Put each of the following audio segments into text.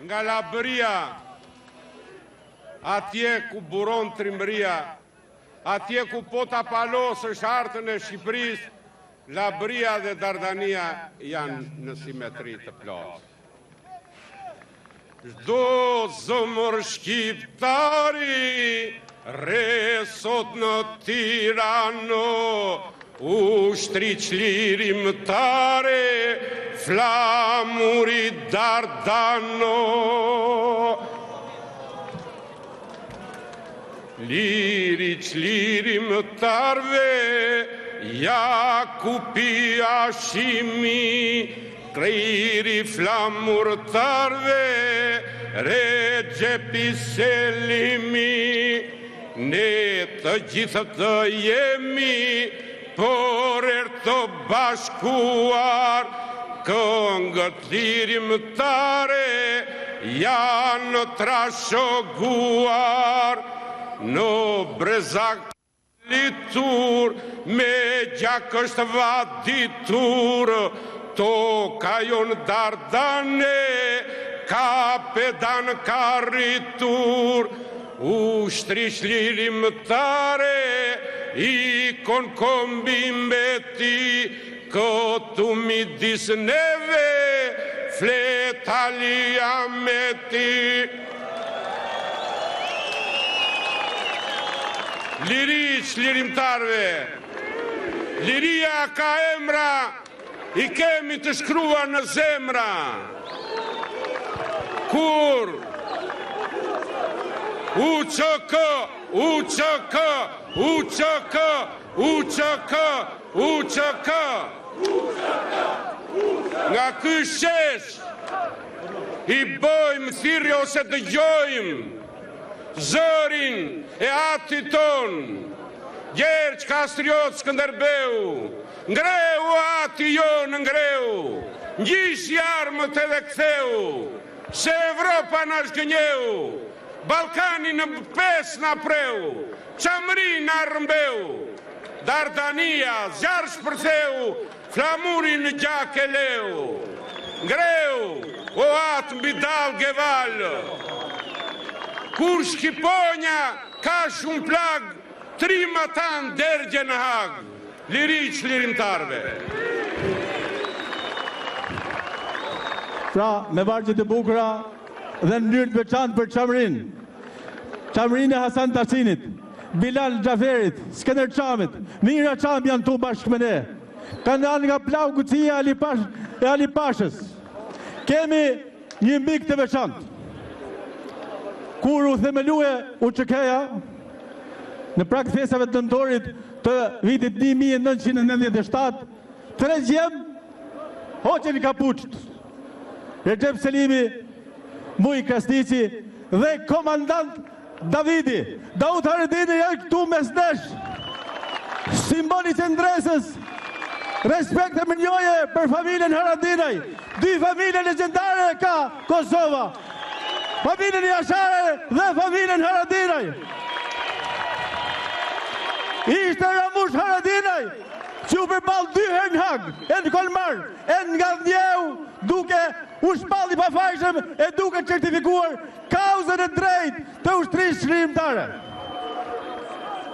nga Labëria, atje ku buron trimëria, atje ku po ta palos është hartën e Shqipërisë, Labëria dhe Dardania janë në simetri të plotë. Çdo zemër shqiptari re sot në Tirano, ushtri çlirimtare, flamuri Dardano. Liri çlirimtarve, Jakupi Hashimi, krejri flamurtarve, Rexhepi Selimi, ne të gjithë të jemi, por të bashkuar, këngët lirimtare janë trashëguar, në brezak litur, me gjak është vaditur, toka jon Dardane, kapedan ka rritur, ushtri çlirimtare, ikon kombi mbeti, këtu midis neve, fletalia meti. Liri çlirimtarve, liria ka emra, i kemi të shkruar në zemra. Kur UÇK, UÇK, UÇK, UÇK, UÇK, nga ky shesh i bëjmë thirrje ose dëgjojmë zërin e atit ton, Gjergj Kastriot Skënderbeu, ngreu ati jonë ngreu, ngjisi armët edhe ktheu, se Evropa na zgënjeu, Ballkani në 5 na preu, Çamri na rrëmbeu, Dardania zjarr shpërtheu, flamuri në gjak e leu, ngreu o atë mbi dall Geval, kur Shqiponja ka shumë plag, trima tanë dergje në Hag, liri çlirimtarve. Pra, me vargjet e bukura dhe në mënyrë të veçantë për Çamrin e Hasan Tasinit, Bilal Xhaferit, Skënder Çamit, Mira Çam janë tu bashkë me ne. Kanë dalë nga plau Gucia e Ali Pashës. Kemi një mik të veçantë. Kur u themelue UÇK-ja, në prag fesave të nëntorit të vitit 1997, 3 gjem hoqen kapuçt. Recep Selimi, Muj Krasniqi dhe komandant Davidi. Daud Haredini janë këtu mes nesh. Simboli i ndresës, respekt e mirënjohje për familjen Haradinaj. 2 familje legjendare ka Kosova. Familjen Jashare dhe familjen Haradinaj. Ishte Ramush Haradinaj, që u përball 2 herë në Hag, e në Kolmar, e nga Ndjeu, duke u shpalli pafajshëm e duke certifikuar kauzën e drejtë të ushtrisë çlirimtare.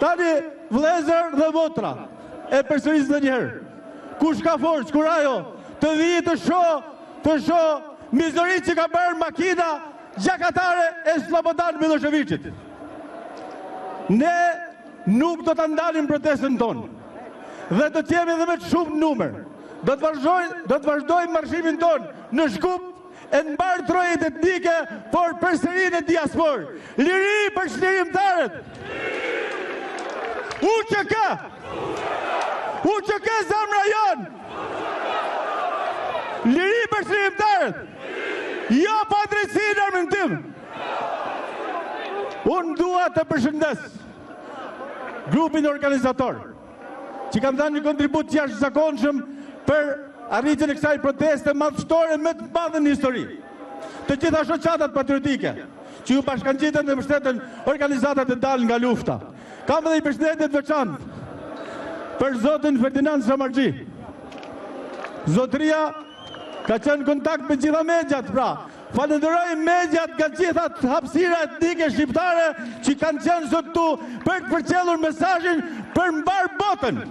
Tani vëllezër dhe motra, e përsëris edhe një herë. Kush ka forcë, kur ajo të vijë të shoh mizorit që ka bërë makina gjakatare e Slobodan Miloševićit. Ne nuk do të ndalim protestën tonë dhe do të jemi edhe me shumë numër. Do të vazhdojmë marshimin tonë në Shkup e në mbar trojët etnike, por përsërinë e diasporë. Liri për çlirimtarët. UÇK! UÇK zemra jonë! Liri për çlirimtarët! Jo pa drejtësi në armëndim! Unë dua të përshëndes grupin organizator, që kam dhënë një kontribut jashtëzakonshëm për arritjen e kësaj proteste madhështore më të madhe në histori. Të gjitha shoqatat patriotike, që ju bashkangjiten dhe mbështeten organizatat e dalë nga lufta. Kam edhe i përshëndetje të veçantë për zotin Ferdinand Samarxhi. Zotëria ka qenë në kontakt me gjitha mediat, pra, Falenderoj mediat nga gjitha hapësira etnike shqiptare që kanë qenë sot tu për të përcjellur mesazhin për mbar botën.